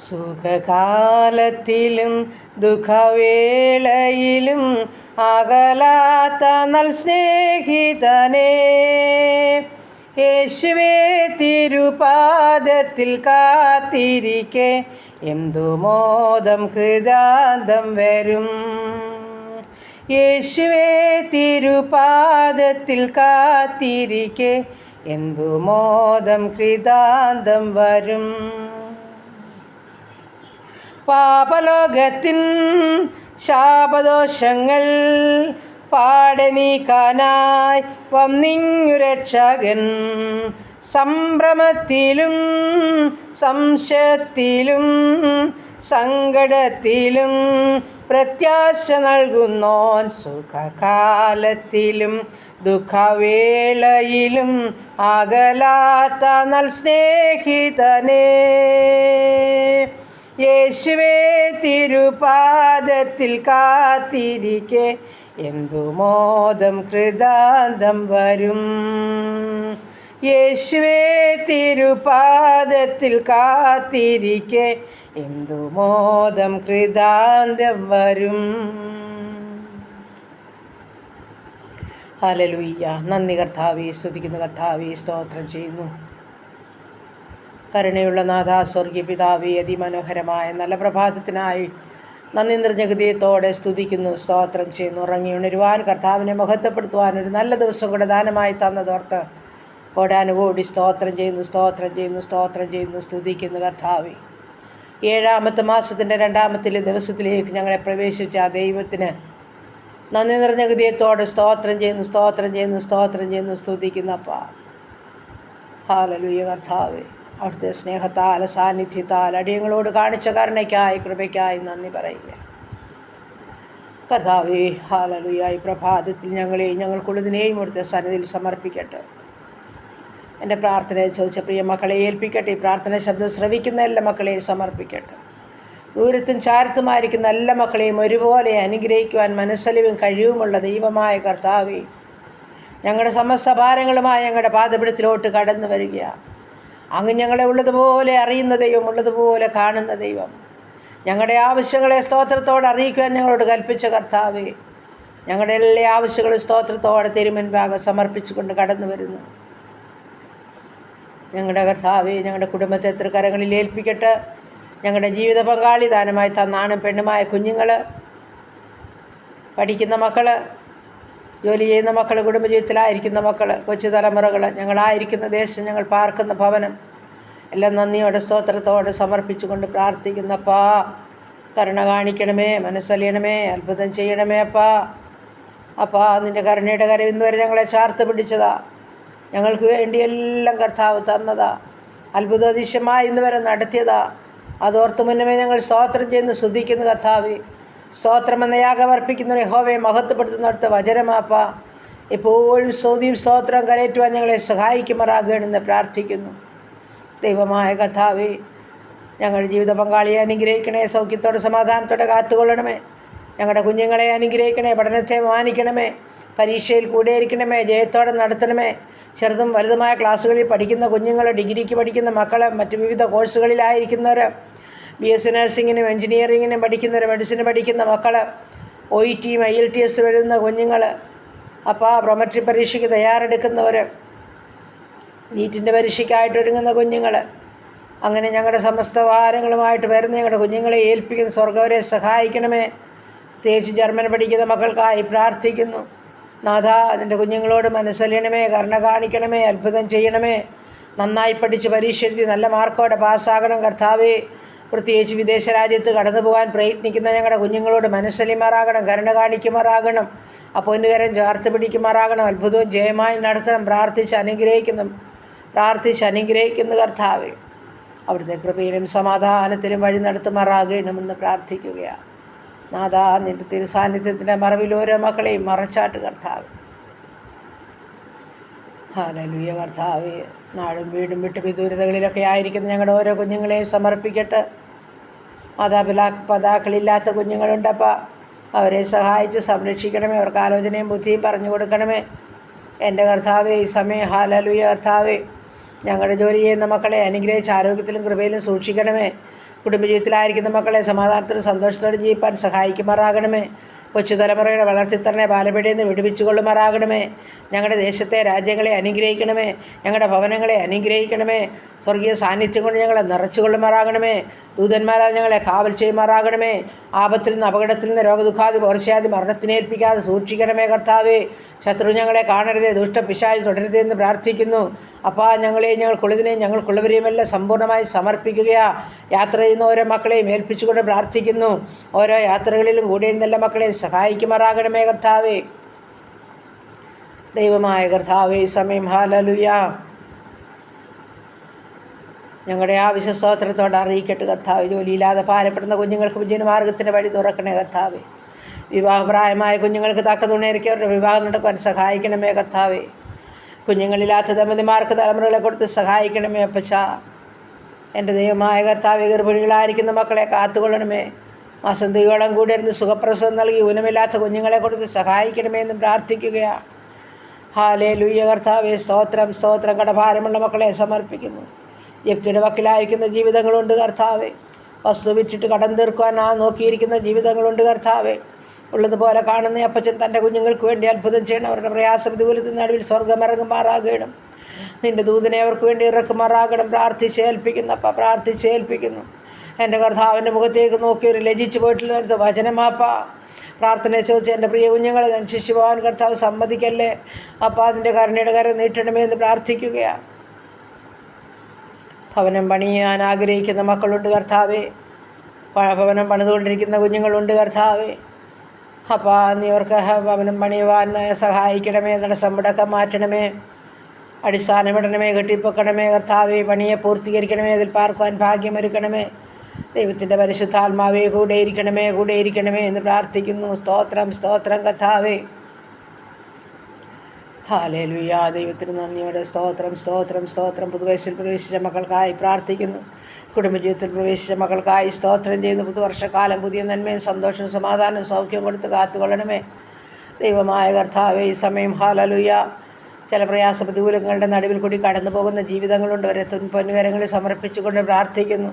സുഖകാലത്തിലും ദുഃഖവേളയിലും അകലാത്ത നൽ സ്നേഹിതനേ, യേശുവേ തിരുപാദത്തിൽ കാത്തിരിക്കെ എന്തു മോദം ഹൃദാന്തം വരും. യേശുവേ തിരുപാദത്തിൽ കാത്തിരിക്കെ എന്തു മോദം ഹൃദാന്തം വരും. പാപലോകത്തിൻ ശാപദോഷങ്ങൾ പാടെ നീക്കാനായി വന്നിങ്ങു രക്ഷകൻ. സംഭ്രമത്തിലും സംശയത്തിലും സങ്കടത്തിലും പ്രത്യാശ നൽകുന്നോൻ, സുഖകാലത്തിലും ദുഃഖവേളയിലും അകലാത്ത നൽ സ്നേഹിതനേ, യേശുവേ തിരുപാദത്തിൽ കാത്തിരിക്കെ എന്തു മോദം ഹൃദാന്തം വരും. യേശുവേ തിരുപാദത്തിൽ കാത്തിരിക്കെ എന്തു മോദം ഹൃദാന്തം വരും. ഹല്ലേലൂയ. നന്ദി കർത്താവേ, സ്തുതിക്കുന്നു കർത്താവേ, സ്തോത്രം ചെയ്യുന്നു. കരുണയുള്ള നാഥ, സ്വർഗീയ പിതാവേ, അതിമനോഹരമായ നല്ല പ്രഭാതത്തിനായി നന്ദി നിറഞ്ഞ ഹൃദയത്തോടെ സ്തുതിക്കുന്നു, സ്തോത്രം ചെയ്യുന്നു. ഉറങ്ങി ഉണരുവാൻ, കർത്താവിനെ മഹത്വപ്പെടുത്തുവാൻ ഒരു നല്ല ദിവസം കൂടെ ദാനമായി തന്നതോർത്ത് കോടാനുകോടി സ്തോത്രം ചെയ്യുന്നു, സ്തോത്രം ചെയ്യുന്നു, സ്തോത്രം ചെയ്യുന്നു, സ്തുതിക്കുന്നു കർത്താവേ. 7-ാമത്തെ മാസത്തിൻ്റെ 2-ാമത്തെ ദിവസത്തിലേക്ക് ഞങ്ങളെ പ്രവേശിച്ച ആ ദൈവത്തിന് നന്ദി നിറഞ്ഞ ഹൃദയത്തോടെ സ്തോത്രം ചെയ്യുന്നു, സ്തോത്രം ചെയ്യുന്നു, സ്തോത്രം ചെയ്യുന്നു, സ്തുതിക്കുന്നപ്പാ. ഹല്ലേലൂയ കർത്താവേ, അവിടുത്തെ സ്നേഹത്താൽ സാന്നിധ്യത്താൽ അടിയങ്ങളോട് കാണിച്ച കരുണയ്ക്കായി കൃപയ്ക്കായി നന്ദി പറയുക കർത്താവേ. ഹല്ലേലൂയ. ഈ പ്രഭാതത്തിൽ ഞങ്ങളെയും ഞങ്ങൾക്കുള്ളതിനെയും അവിടുത്തെ സന്നിധിയിൽ സമർപ്പിക്കട്ടെ. എൻ്റെ പ്രാർത്ഥനയെ ചോദിച്ച പ്രിയ മക്കളെ ഏൽപ്പിക്കട്ടെ. ഈ പ്രാർത്ഥന ശബ്ദം ശ്രവിക്കുന്ന എല്ലാ മക്കളെയും സമർപ്പിക്കട്ടെ. ദൂരത്തും ചാരത്തുമായിരിക്കുന്ന എല്ലാ മക്കളെയും ഒരുപോലെ അനുഗ്രഹിക്കുവാൻ മനസ്സലിവും കഴിവുമുള്ള ദൈവമായ കർത്താവേ, ഞങ്ങളുടെ സമസ്ത ഭാരങ്ങളുമായി ഞങ്ങളുടെ പാദപീഠത്തിലോട്ട് കടന്നു വരികയാണ്. അങ്ങ് ഞങ്ങളെ ഉള്ളതുപോലെ അറിയുന്ന ദൈവം, ഉള്ളതുപോലെ കാണുന്ന ദൈവം. ഞങ്ങളുടെ ആവശ്യങ്ങളെ സ്തോത്രത്തോടെ അറിയിക്കുവാൻ ഞങ്ങളോട് കൽപ്പിച്ച കർത്താവേ, ഞങ്ങളുടെ എല്ലാ ആവശ്യങ്ങളും സ്തോത്രത്തോടെ തിരുമുൻപാകെ സമർപ്പിച്ചുകൊണ്ട് കടന്നു വരുന്നു. ഞങ്ങളുടെ കർത്താവേ, ഞങ്ങളുടെ കുടുംബത്തെ തൃക്കരങ്ങളിൽ ഏൽപ്പിക്കട്ടെ. ഞങ്ങളുടെ ജീവിത പങ്കാളി, ദാനമായി തന്നാണും പെണ്ണുമായ കുഞ്ഞുങ്ങൾ, പഠിക്കുന്ന മക്കൾ, ജോലി ചെയ്യുന്ന മക്കൾ, കുടുംബജീവിതത്തിലായിരിക്കുന്ന മക്കൾ, കൊച്ചു തലമുറകൾ, ഞങ്ങളായിരിക്കുന്ന ദേശം, ഞങ്ങൾ പാർക്കുന്ന ഭവനം എല്ലാം നന്ദിയോടെ സ്തോത്രത്തോടെ സമർപ്പിച്ചുകൊണ്ട് പ്രാർത്ഥിക്കുന്നപ്പാ. കരുണ കാണിക്കണമേ, മനസ്സലിയണമേ, അത്ഭുതം ചെയ്യണമേ അപ്പാ. അപ്പാ, നിൻ്റെ കരുണയുടെ കരം ഇന്നുവരെ ഞങ്ങളെ ചാർത്ത് പിടിച്ചതാ. ഞങ്ങൾക്ക് വേണ്ടി എല്ലാം കർത്താവ് തന്നതാ. അത്ഭുതാതിശയമായി ഇന്നുവരെ നടത്തിയതാ. അതോർത്ത് മുന്നമേ ഞങ്ങൾ സ്തോത്രം ചെയ്യുന്നു, സ്തുതിക്കുന്നു കർത്താവേ. സ്തോത്രം എന്ന യാഗം അർപ്പിക്കുന്ന യഹോവയെ മഹത്വപ്പെടുത്തുന്നിടത്ത് വചനമാപ്പ. എപ്പോഴും സ്തുതിയും സ്തോത്രം കരയറ്റുവാൻ ഞങ്ങളെ സഹായിക്കുമാറാകണമെന്ന് പ്രാർത്ഥിക്കുന്നു. ദൈവമായ കർത്താവേ, ഞങ്ങളുടെ ജീവിത പങ്കാളിയെ അനുഗ്രഹിക്കണേ. സൗഖ്യത്തോടെ സമാധാനത്തോടെ കാത്തുകൊള്ളണമേ. ഞങ്ങളുടെ കുഞ്ഞുങ്ങളെ അനുഗ്രഹിക്കണേ. പഠനത്തെ മാനിക്കണമേ. പരീക്ഷയിൽ കൂടെയിരിക്കണമേ. ജയത്തോടെ നടത്തണമേ. ചെറുതും വലുതുമായ ക്ലാസ്സുകളിൽ പഠിക്കുന്ന കുഞ്ഞുങ്ങൾ, ഡിഗ്രിക്ക് പഠിക്കുന്ന മക്കൾ, മറ്റ് വിവിധ കോഴ്സുകളിലായിരിക്കുന്നവർ, BSc നഴ്സിങ്ങിനും എൻജിനീയറിങ്ങിനും പഠിക്കുന്നവർ, മെഡിസിന് പഠിക്കുന്ന മക്കൾ, OETയും IELTS എഴുതുന്ന കുഞ്ഞുങ്ങൾ, അപ്പോൾ പ്രൊമട്രി പരീക്ഷയ്ക്ക് തയ്യാറെടുക്കുന്നവർ, നീറ്റിൻ്റെ പരീക്ഷയ്ക്കായിട്ട് ഒരുങ്ങുന്ന കുഞ്ഞുങ്ങൾ, അങ്ങനെ ഞങ്ങളുടെ സമസ്ത ഭാരങ്ങളുമായിട്ട് വരുന്ന ഞങ്ങളുടെ കുഞ്ഞുങ്ങളെ ഏൽപ്പിക്കുന്ന സ്വർഗ്ഗവരെ സഹായിക്കണമേ. പ്രത്യേകിച്ച് ജർമ്മൻ പഠിക്കുന്ന മക്കൾക്കായി പ്രാർത്ഥിക്കുന്നു. നാഥ, അതിൻ്റെ കുഞ്ഞുങ്ങളോട് മനസ്സലിയണമേ, കരുണ കാണിക്കണമേ, അത്ഭുതം ചെയ്യണമേ. നന്നായി പഠിച്ച് പരീക്ഷ എഴുതി നല്ല മാർക്കോടെ പാസ്സാകണം കർത്താവേ. പ്രത്യേകിച്ച് വിദേശ രാജ്യത്ത് കടന്നു പോകാൻ പ്രയത്നിക്കുന്ന ഞങ്ങളുടെ കുഞ്ഞുങ്ങളോട് മനസ്സലിമാറാകണം, കരുണ കാണിക്കുമാറാകണം, പൊന്നുകരം ചേർത്ത് പിടിക്കുമാറാകണം, അത്ഭുതവും ജയമായി നടത്തണം. പ്രാർത്ഥിച്ച് അനുഗ്രഹിക്കുന്നു കർത്താവേ. അവിടുത്തെ കൃപയിലും സമാധാനത്തിലും വഴി നടത്തുമാറാകണമെന്ന് പ്രാർത്ഥിക്കുകയാണ്. നാഥാ, നിൻ്റെ തിരുസാന്നിധ്യത്തിൻ്റെ മറവിൽ ഓരോ മക്കളെയും മറച്ചാട്ട് കർത്താവ്. ഹല്ലേലൂയ കർത്താവേ. നാടും വീടും വിട്ട് വിദൂരതകളിലൊക്കെ ആയിരിക്കുന്ന ഞങ്ങളുടെ ഓരോ കുഞ്ഞുങ്ങളെയും സമർപ്പിക്കട്ടെ. മാതാപിതാക്കളില്ലാത്ത കുഞ്ഞുങ്ങളുണ്ടപ്പോൾ അവരെ സഹായിച്ച് സംരക്ഷിക്കണമേ. അവർക്ക് ആലോചനയും ബുദ്ധിയും പറഞ്ഞു കൊടുക്കണമേ. എൻ്റെ കർത്താവേ, ഈ സമയം ഹല്ലേലൂയ കർത്താവേ, ഞങ്ങളുടെ ജോലി ചെയ്യുന്ന മക്കളെ അനുഗ്രഹിച്ച് ആരോഗ്യത്തിലും കൃപയിലും സൂക്ഷിക്കണമേ. കുടുംബജീവിതത്തിലായിരിക്കുന്ന മക്കളെ സമാധാനത്തോടും സന്തോഷത്തോടും ജീവിപ്പാൻ സഹായിക്കുമാറാകണമേ. കൊച്ചു തലമുറയുടെ വളർത്തിത്തന്നെ ബാലപീഠയിൽ നിന്ന് വിടുവിച്ചു കൊള്ളുമാറാകണമേ. ഞങ്ങളുടെ ദേശത്തെ രാജ്യങ്ങളെ അനുഗ്രഹിക്കണമേ. ഞങ്ങളുടെ ഭവനങ്ങളെ അനുഗ്രഹിക്കണമേ. സ്വർഗീയ സാന്നിധ്യം കൊണ്ട് ഞങ്ങളെ നിറച്ചു കൊള്ളുമാറാകണമേ. ദൂതന്മാരാൽ ഞങ്ങളെ കാവൽ ചെയ്യുമാറാകണമേ. ആപത്തിൽ നിന്ന്, അപകടത്തിൽ നിന്ന്, രോഗദുഃഖാദി പകർച്ചയാദി മരണത്തിനേൽപ്പിക്കാതെ സൂക്ഷിക്കണമേ കർത്താവേ. ശത്രു ഞങ്ങളെ കാണരുതേ, ദുഷ്ടപിശാച് തുടരുതേ എന്ന് പ്രാർത്ഥിക്കുന്നു. അപ്പാ, ഞങ്ങളെയും ഞങ്ങൾക്കുള്ളതിനെയും ഞങ്ങൾക്കുള്ളവരെയും എല്ലാം സമ്പൂർണ്ണമായി സമർപ്പിക്കുകയാ. യാത്ര ചെയ്യുന്ന ഓരോ മക്കളെയും ഏൽപ്പിച്ചുകൊണ്ട് പ്രാർത്ഥിക്കുന്നു. ഓരോ യാത്രകളിലും കൂടെ നല്ല മക്കളെ സഹായിക്കുമാറാകണമേ കർത്താവേ. ദൈവമായ കർത്താവേ, ഈ സമയം ഹല്ലേലൂയ ഞങ്ങളുടെ ആവശ്യ സ്തോത്രത്തോടെ അറിയിക്കട്ടെ കർത്താവ്. ജോലിയില്ലാതെ ഭാരപ്പെടുന്ന കുഞ്ഞുങ്ങൾക്ക് വിജയമാർഗത്തിൻ്റെ വഴി തുറക്കണേ കർത്താവേ. വിവാഹപ്രായമായ കുഞ്ഞുങ്ങൾക്ക് തക്ക തുണയൊരുക്കി അവരുടെ വിവാഹം നടക്കുവാൻ സഹായിക്കണമേ കർത്താവേ. കുഞ്ഞുങ്ങളില്ലാത്ത ദമ്പതിമാർക്ക് തലമുറകളെ കൊടുത്ത് സഹായിക്കണമേ അപ്പച്ച. എൻ്റെ ദൈവമായ കർത്താവേ, ഗർഭിണികളായിരിക്കുന്ന മക്കളെ കാത്തുകൊള്ളണമേ. മാസന്തിയോളം കൂടി ഇരുന്ന് സുഖപ്രസവം നൽകി ഊനമില്ലാത്ത കുഞ്ഞുങ്ങളെ കൊടുത്ത് സഹായിക്കണമേ എന്നും പ്രാർത്ഥിക്കുകയാണ്. ഹല്ലേലൂയ കർത്താവേ, സ്തോത്രം സ്തോത്രം. കടഭാരമുള്ള മക്കളെ സമർപ്പിക്കുന്നു. ജപ്തിയുടെ വക്കിലായിരിക്കുന്ന ജീവിതങ്ങളുണ്ട് കർത്താവേ. വസ്തു വിറ്റിട്ട് കടം തീർക്കുവാൻ നോക്കിയിരിക്കുന്ന ജീവിതങ്ങളുണ്ട് കർത്താവേ. ഉള്ളതുപോലെ കാണുന്ന അപ്പച്ചൻ തൻ്റെ കുഞ്ഞുങ്ങൾക്ക് വേണ്ടി അത്ഭുതം ചെയ്യണം. അവരുടെ പ്രയാസം പ്രതികൂലത്തിന് നടുവിൽ സ്വർഗം ഇറങ്ങുമാറാകണം. നിൻ്റെ ദൂതനെ അവർക്ക് വേണ്ടി ഇറക്കുമാറാകണം. പ്രാർത്ഥിച്ചേൽപ്പിക്കുന്നപ്പ, പ്രാർത്ഥിച്ചേൽപ്പിക്കുന്നു. എൻ്റെ കർത്താവിൻ്റെ മുഖത്തേക്ക് നോക്കി ഒരു ലജിച്ചു പോയിട്ടില്ലെടുത്ത് വചനമാപ്പ. പ്രാർത്ഥനയെ ചോദിച്ച് എൻ്റെ പ്രിയ കുഞ്ഞുങ്ങളെ നശിച്ചു പോകാൻ കർത്താവ് സമ്മതിക്കല്ലേ അപ്പ. അതിൻ്റെ കരുണയുടെ കരം നീട്ടണമേ എന്ന് പ്രാർത്ഥിക്കുകയാണ്. ഭവനം പണിയാൻ ആഗ്രഹിക്കുന്ന മക്കളുണ്ട് കർത്താവേ. ഭവനം പണിതുകൊണ്ടിരിക്കുന്ന കുഞ്ഞുങ്ങളുണ്ട് കർത്താവേ. അപ്പോൾ നീ അവർക്ക് ഭവനം പണിയുവാൻ സഹായിക്കണമേ. തടസ്സം മുടക്കം മാറ്റണമേ. അടിസ്ഥാനമിടണമേ, കെട്ടിപ്പൊക്കണമേ കർത്താവേ. പണിയെ പൂർത്തീകരിക്കണമേ. അതിൽ പാർക്കുവാൻ ഭാഗ്യമൊരുക്കണമേ. ദൈവത്തിൻ്റെ പരിശുദ്ധാത്മാവേ, കൂടെയിരിക്കണമേ, കൂടെയിരിക്കണമേ എന്ന് പ്രാർത്ഥിക്കുന്നു. സ്തോത്രം സ്തോത്രം കർത്താവേ. ഹല്ലേലൂയ. ദൈവത്തിന് നന്ദിയോടെ സ്തോത്രം സ്തോത്രം സ്തോത്രം. പുതുവയസ്സിൽ പ്രവേശിച്ച മക്കൾക്കായി പ്രാർത്ഥിക്കുന്നു. കുടുംബജീവിതത്തിൽ പ്രവേശിച്ച മക്കൾക്കായി സ്തോത്രം ചെയ്യുന്നു. പുതുവർഷക്കാലം പുതിയ നന്മയും സന്തോഷവും സമാധാനവും സൗഖ്യവും കൊടുത്ത് കാത്തുകൊള്ളണമേ ദൈവമായ കർത്താവേ. ഈ സമയം ഹല്ലേലൂയ ചില പ്രയാസ പ്രതികൂലങ്ങളുടെ നടുവിൽ കൂടി കടന്നു പോകുന്ന ജീവിതങ്ങളുണ്ട്. അവരെ പൊന്നുകരങ്ങളിൽ സമർപ്പിച്ചുകൊണ്ട് പ്രാർത്ഥിക്കുന്നു.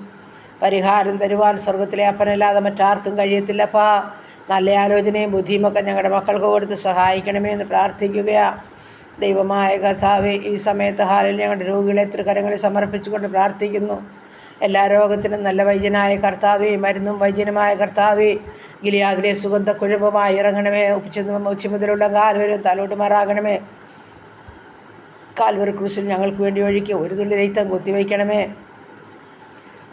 പരിഹാരം തരുവാൻ സ്വർഗത്തിലെ അപ്പനല്ലാതെ മറ്റാർക്കും കഴിയത്തില്ലപ്പാ. നല്ല ആലോചനയും ബുദ്ധിയുമൊക്കെ ഞങ്ങളുടെ മക്കൾക്ക് കൊടുത്ത് സഹായിക്കണമേ എന്ന് പ്രാർത്ഥിക്കുകയാണ്. ദൈവമായ കർത്താവേ, ഈ സമയത്ത് ഹാലിൽ ഞങ്ങളുടെ രോഗികളെ തൃക്കരങ്ങളിൽ സമർപ്പിച്ചുകൊണ്ട് പ്രാർത്ഥിക്കുന്നു. എല്ലാ രോഗത്തിനും നല്ല വൈദ്യനായ കർത്താവേ, മരുന്നും വൈദ്യനുമായ കർത്താവേ, ഗിലിയാദിലെ സുഗന്ധ കുഴമ്പുമായി ഇറങ്ങണമേ. ഉച്ച മുതലുള്ള കാൽവരും തലോട്ടുമാറാകണമേ. കാൽവരി ക്രൂശിൽ ഞങ്ങൾക്ക് വേണ്ടി ഒഴുക്കി ഒരു തുള്ളി രക്തം കുത്തിവയ്ക്കണമേ.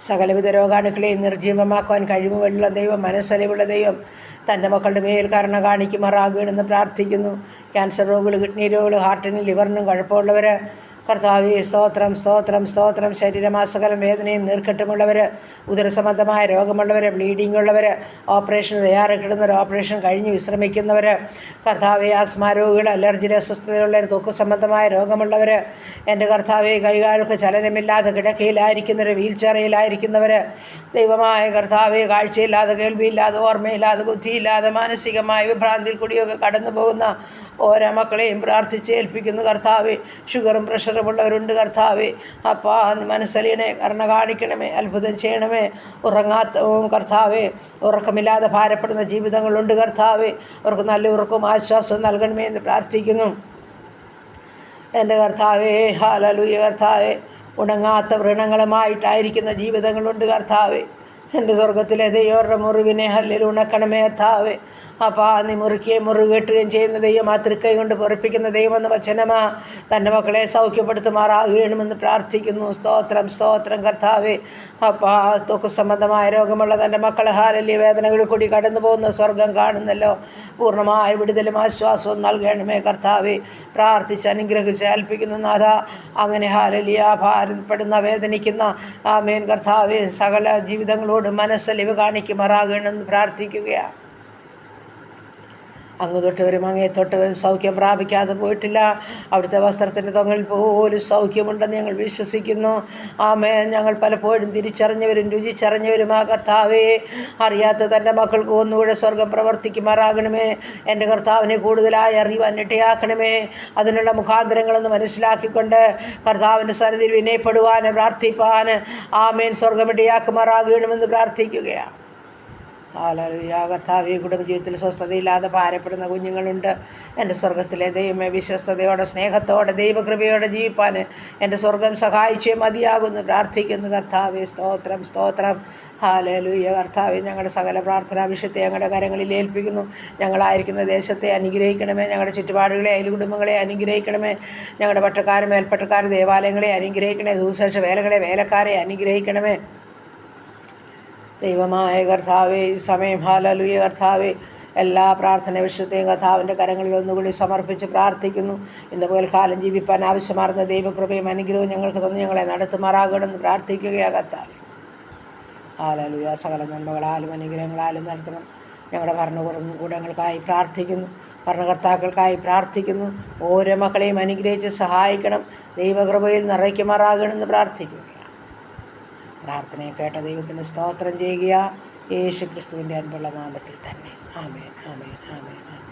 സകലവിധ രോഗാണുക്കളെയും നിർജീവമാക്കുവാൻ കഴിവുള്ള ദൈവം, മനസ്സലിവുള്ള ദൈവം തൻ്റെ മക്കളുടെ മേൽ കരുണ കാണിക്കുമാറാകണമെന്ന് പ്രാർത്ഥിക്കുന്നു. ക്യാൻസർ രോഗികൾ, കിഡ്നി രോഗികൾ, ഹാർട്ടിനും ലിവറിനും കുഴപ്പമുള്ളവർ കർത്താവേ സ്തോത്രം സ്തോത്രം സ്തോത്രം. ശരീരമാസകലം വേദനയും നീർക്കെട്ടുമുള്ളവർ, ഉദരസംബന്ധമായ രോഗമുള്ളവർ, ബ്ലീഡിംഗ് ഉള്ളവർ, ഓപ്പറേഷന് തയ്യാറെടുക്കുന്നവർ, ഓപ്പറേഷൻ കഴിഞ്ഞ് വിശ്രമിക്കുന്നവർ കർത്താവേ, ആസ്മ രോഗികൾ, അലർജിയുടെ അസ്വസ്ഥതയുള്ളവർ, തൂക്ക സംബന്ധമായ രോഗമുള്ളവർ, എൻ്റെ കർത്താവേ, കൈകാലുകൾക്ക് ചലനമില്ലാതെ കിടക്കയിലായിരിക്കുന്നവർ, വീൽ ചെയറിലായിരിക്കുന്നവർ ദൈവമായ കർത്താവേ, കാഴ്ചയില്ലാതെ, കേൾവിയില്ലാതെ, ഓർമ്മയില്ലാതെ, ബുദ്ധിയില്ലാതെ, മാനസികമായ വിഭ്രാന്തിയിൽ കൂടിയൊക്കെ കടന്നു പോകുന്ന ഓരോ മക്കളെയും പ്രാർത്ഥിച്ചേൽപ്പിക്കുന്നു കർത്താവേ. ഷുഗറും പ്രഷറുമുള്ളവരുണ്ട് കർത്താവേ. അപ്പാ മനസ്സലിയണേ, കരുണ കാണിക്കണമേ, അത്ഭുതം ചെയ്യണമേ. ഉറങ്ങാത്തവും കർത്താവേ, ഉറക്കമില്ലാതെ ഭാരപ്പെടുന്ന ജീവിതങ്ങളുണ്ട് കർത്താവേ. അവർക്ക് നല്ല ഉറക്കവും ആശ്വാസവും നൽകണമേ എന്ന് പ്രാർത്ഥിക്കുന്നു എൻ്റെ കർത്താവേ. ഹല്ലേലൂയ കർത്താവേ. ഉണങ്ങാത്ത വ്രണങ്ങളുമായിട്ടായിരിക്കുന്ന ജീവിതങ്ങളുണ്ട് കർത്താവേ. എൻ്റെ സ്വർഗത്തിലെ ദൈവരുടെ മുറിവിനെ ഹല്ലിൽ ഉണക്കണമേ കർത്താവേ. അപ്പോൾ നീ മുറുക്കുകയും മുറുകെട്ടുകയും ചെയ്യുന്ന ദൈവം, ആ തൃക്കൈ കൊണ്ട് പൊറപ്പിക്കുന്ന ദൈവമെന്ന വചനമാ തൻ്റെ മക്കളെ സൗഖ്യപ്പെടുത്തുമാറാകണമെന്ന് പ്രാർത്ഥിക്കുന്നു. സ്തോത്രം സ്തോത്രം കർത്താവേ. അപ്പോൾ തൊക്ക് സംബന്ധമായ രോഗമുള്ള തൻ്റെ മക്കളെ ഹാലല്യ വേദനകളിൽ കൂടി കടന്നു പോകുന്ന സ്വർഗം കാണുന്നല്ലോ. പൂർണ്ണമായ വിടുതലും ആശ്വാസവും നൽകണമേ കർത്താവേ. പ്രാർത്ഥിച്ച് അനുഗ്രഹിച്ച് ഏൽപ്പിക്കുന്നു നാഥ. അങ്ങനെ ഹാലല്യ ഭാരപ്പെടുന്ന വേദനിക്കുന്ന ആമേൻ കർത്താവേ, സകല ജീവിതങ്ങളോട് മനസ്സലിവ് കാണിക്കുമാറാകണമെന്ന് പ്രാർത്ഥിക്കുകയാണ്. അങ്ങ് തൊട്ടവരും അങ്ങേ തൊട്ടവരും സൗഖ്യം പ്രാപിക്കാതെ പോയിട്ടില്ല. അവിടുത്തെ വസ്ത്രത്തിൻ്റെ തൊങ്ങൽ പോലും സൗഖ്യമുണ്ടെന്ന് ഞങ്ങൾ വിശ്വസിക്കുന്നു. ആമേൻ. ഞങ്ങൾ പലപ്പോഴും തിരിച്ചറിഞ്ഞവരും രുചിച്ചറിഞ്ഞവരും ആ കർത്താവേ, അറിയാത്ത തൻ്റെ മക്കൾക്ക് ഒന്നുകൂടെ സ്വർഗം പ്രവർത്തിക്കുമാറാകണമേ. എൻ്റെ കർത്താവിനെ കൂടുതലായി അറിയുവാൻ ഇടയാക്കണമേ. അതിനുള്ള മുഖാന്തരങ്ങളെന്ന് മനസ്സിലാക്കിക്കൊണ്ട് കർത്താവിൻ്റെ സന്നിധിയിൽ വിനയപ്പെടുവാൻ പ്രാർത്ഥിപ്പാൻ ആമേൻ സ്വർഗമിടയാക്കുമാറാകണമെന്ന് പ്രാർത്ഥിക്കുകയാണ്. ഹല്ലേലൂയ. കർത്താവേ, കുടുംബജീവിതത്തിൽ സ്വസ്ഥതയില്ലാതെ ഭാരപ്പെടുന്ന കുഞ്ഞുങ്ങളുണ്ട്. എൻ്റെ സ്വർഗത്തിലെ ദൈവമേ, വിശ്വസ്തയോടെ സ്നേഹത്തോടെ ദൈവകൃപയോടെ ജീവിപ്പാൻ എൻ്റെ സ്വർഗം സഹായിച്ചേ മതിയാകുന്നു പ്രാർത്ഥിക്കുന്നു. കർത്താവേ, സ്തോത്രം സ്തോത്രം. ഹല്ലേലൂയ. കർത്താവേ, ഞങ്ങളുടെ സകല പ്രാർത്ഥനാ വിഷയത്തെ ഞങ്ങളുടെ കരങ്ങളിൽ ഏൽപ്പിക്കുന്നു. ഞങ്ങളായിരിക്കുന്ന ദേശത്തെ അനുഗ്രഹിക്കണമേ. ഞങ്ങളുടെ ചുറ്റുപാടുകളെ അയൽകുടുംബങ്ങളെ അനുഗ്രഹിക്കണമേ. ഞങ്ങളുടെ പട്ടക്കാർ മേൽപ്പട്ടക്കാർ ദേവാലയങ്ങളെ അനുഗ്രഹിക്കണേ. സുവിശേഷ വേലകളെ വേലക്കാരെ അനുഗ്രഹിക്കണമേ. ദൈവമായ കർത്താവേ, ഈ സമയം ഹല്ലേലൂയ കർത്താവേ, എല്ലാ പ്രാർത്ഥന വിഷയത്തെയും കർത്താവിൻ്റെ കരങ്ങളിൽ ഒന്നുകൂടി സമർപ്പിച്ച് പ്രാർത്ഥിക്കുന്നു. ഇന്ന് പകൽക്കാലം ജീവിപ്പാൻ ആവശ്യമാർന്ന ദൈവകൃപയും അനുഗ്രഹവും ഞങ്ങൾക്ക് തന്ന് ഞങ്ങളെ നടത്തുമാറാകണമെന്ന് പ്രാർത്ഥിക്കുകയാണ് കർത്താവേ. ഹല്ലേലൂയ. സകല നന്മകളാലും അനുഗ്രഹങ്ങളാലും നടത്തണം. ഞങ്ങളുടെ ഭരണകൂടങ്ങൾക്കായി പ്രാർത്ഥിക്കുന്നു. ഭരണകർത്താക്കൾക്കായി പ്രാർത്ഥിക്കുന്നു. ഓരോ മക്കളെയും അനുഗ്രഹിച്ച് സഹായിക്കണം. ദൈവകൃപയിൽ നിറയ്ക്കുമാറാകണമെന്ന് പ്രാർത്ഥിക്കുക. പ്രാർത്ഥനയെ കേട്ട ദൈവത്തിന് സ്തോത്രം ചെയ്യുക. യേശു ക്രിസ്തുവിൻ്റെ അൻപുള്ള നാമത്തിൽ തന്നെ. ആമേൻ ആമേൻ ആമേൻ ആമേൻ.